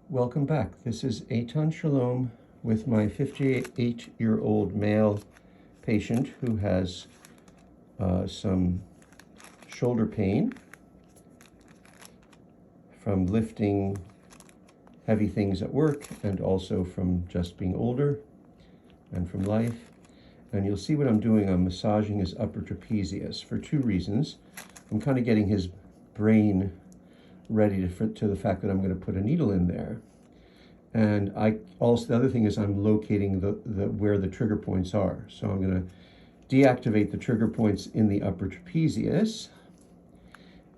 Welcome back. This is Eyton Shalom with my 58-year-old male patient who has some shoulder pain from lifting heavy things at work and also from just being older and from life. And you'll see what I'm doing. I'm massaging his upper trapezius for two reasons. I'm kind of getting his brain ready to the fact that I'm going to put a needle in there. And the other thing is I'm locating where the trigger points are. So I'm going to deactivate the trigger points in the upper trapezius,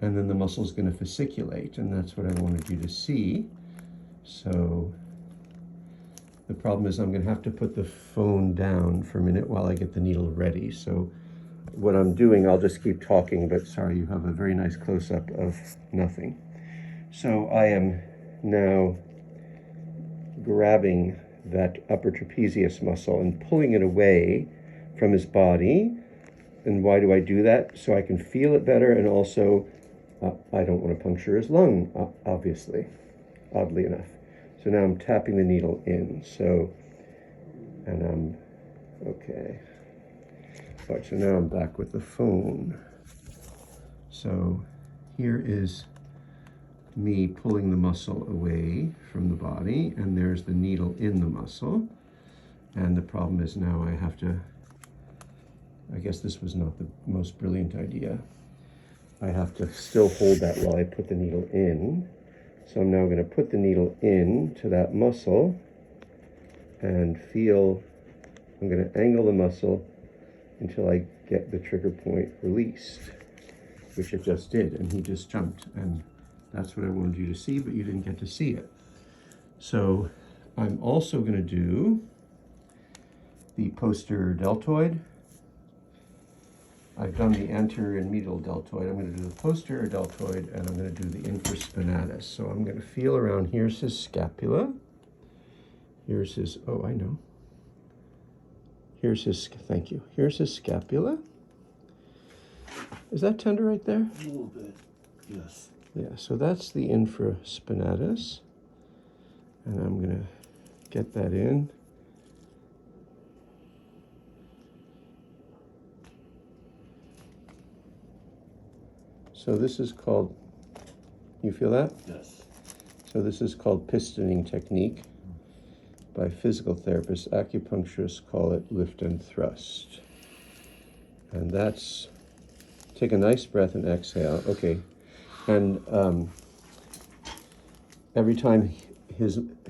and then the muscle is going to fasciculate, and that's what I wanted you to see. So the problem is I'm going to have to put the phone down for a minute while I get the needle ready. So what I'm doing, I'll just keep talking, but sorry, you have a very nice close-up of nothing. So I am now grabbing that upper trapezius muscle and pulling it away from his body. And why do I do that? So I can feel it better, and also I don't want to puncture his lung, obviously, oddly enough. So now I'm tapping the needle in. Okay. All right, so now I'm back with the phone. So here is me pulling the muscle away from the body, and there's the needle in the muscle. And the problem is now I guess this was not the most brilliant idea. I have to still hold that while I put the needle in. So I'm now going to put the needle in to that muscle and I'm going to angle the muscle until I get the trigger point released, which it just did, and he just jumped. And that's what I wanted you to see, but you didn't get to see it. So I'm also going to do the posterior deltoid. I've done the anterior and medial deltoid. I'm going to do the posterior deltoid, and I'm going to do the infraspinatus. So I'm going to feel around. Here's his scapula. Here's his, oh, I know. Thank you. Here's his scapula. Is that tender right there? A little bit, yes. Yeah, so that's the infraspinatus. And I'm going to get that in. So this is called, you feel that? Yes. So this is called Pistoning Technique. By physical therapists. Acupuncturists call it lift and thrust. And that's, take a nice breath and exhale. Okay. And every time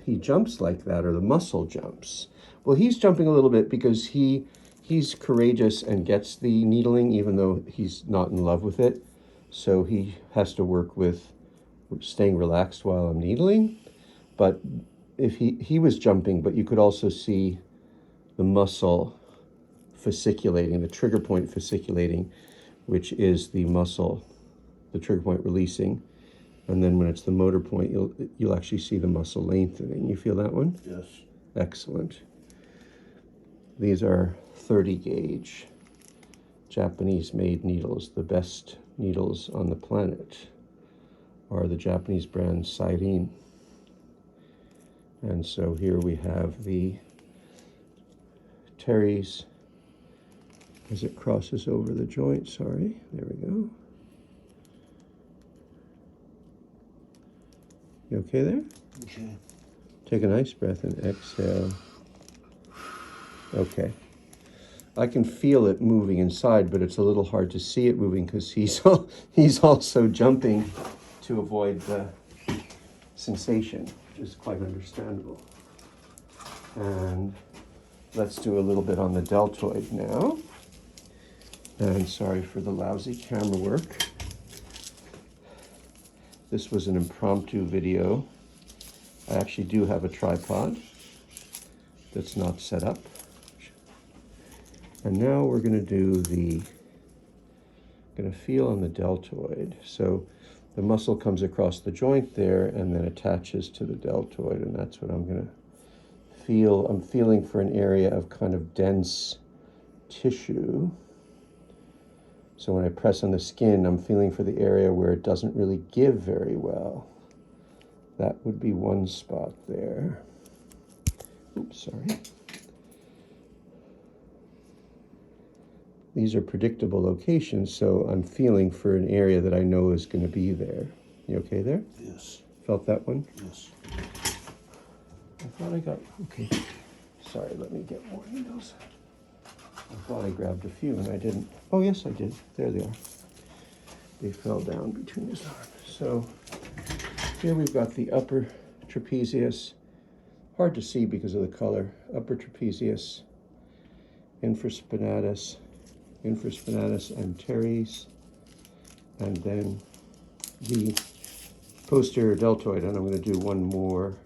he jumps like that, or the muscle jumps, well, he's jumping a little bit because he's courageous and gets the needling, even though he's not in love with it. So he has to work with staying relaxed while I'm needling. But if he was jumping, but you could also see the muscle fasciculating, the trigger point fasciculating, which is the muscle, the trigger point releasing. And then when it's the motor point, you'll actually see the muscle lengthening. You feel that one? Yes. Excellent. These are 30 gauge Japanese-made needles. The best needles on the planet are the Japanese brand Eyton. And so here we have the teres as it crosses over the joint. Sorry, there we go. You okay there? Okay. Take a nice breath and exhale. Okay. I can feel it moving inside, but it's a little hard to see it moving because he's also jumping to avoid the sensation, which is quite understandable. And let's do a little bit on the deltoid now. And sorry for the lousy camera work. This was an impromptu video. I actually do have a tripod that's not set up. And now we're going to feel on the deltoid. So the muscle comes across the joint there and then attaches to the deltoid, and that's what I'm going to feel. I'm feeling for an area of kind of dense tissue. So when I press on the skin, I'm feeling for the area where it doesn't really give very well. that would be one spot there. Oops, sorry. These are predictable locations, so I'm feeling for an area that I know is going to be there. You okay there? Yes. Felt that one? Yes. I thought I got, okay. Sorry, let me get more needles. I thought I grabbed a few and I didn't. Oh, yes, I did. There they are. They fell down between his arms. So here we've got the upper trapezius. Hard to see because of the color. Upper trapezius, infraspinatus, anterior, and then the posterior deltoid. And I'm going to do one more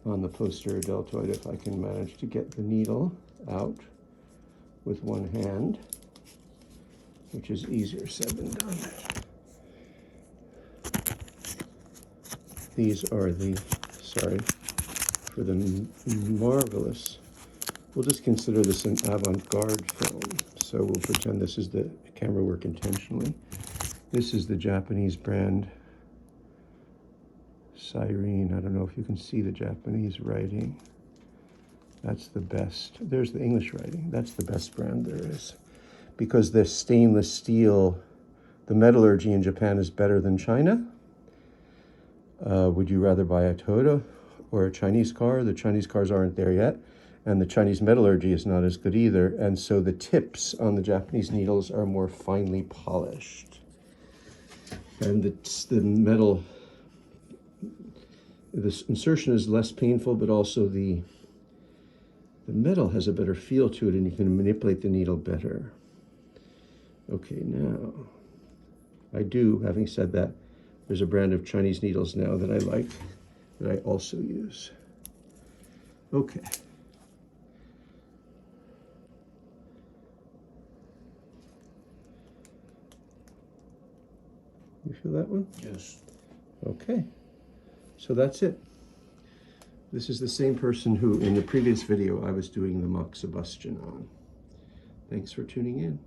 on the posterior deltoid if I can manage to get the needle out with one hand, which is easier said than done. These are the, sorry, for the marvelous, we'll just consider this an avant-garde film. So we'll pretend this is the camera work intentionally. This is the Japanese brand Cyrene. I don't know if you can see the Japanese writing. That's the best. There's the English writing. That's the best brand there is. Because the stainless steel, the metallurgy in Japan is better than China. Would you rather buy a Toyota or a Chinese car? The Chinese cars aren't there yet. And the Chinese metallurgy is not as good either. And so the tips on the Japanese needles are more finely polished. And the metal, this insertion is less painful, but also the metal has a better feel to it and you can manipulate the needle better. Okay, now, having said that, there's a brand of Chinese needles now that I like, that I also use. Okay. You feel that one? Yes. Okay. So that's it. This is the same person who, in the previous video, I was doing the moxibustion on. Thanks for tuning in.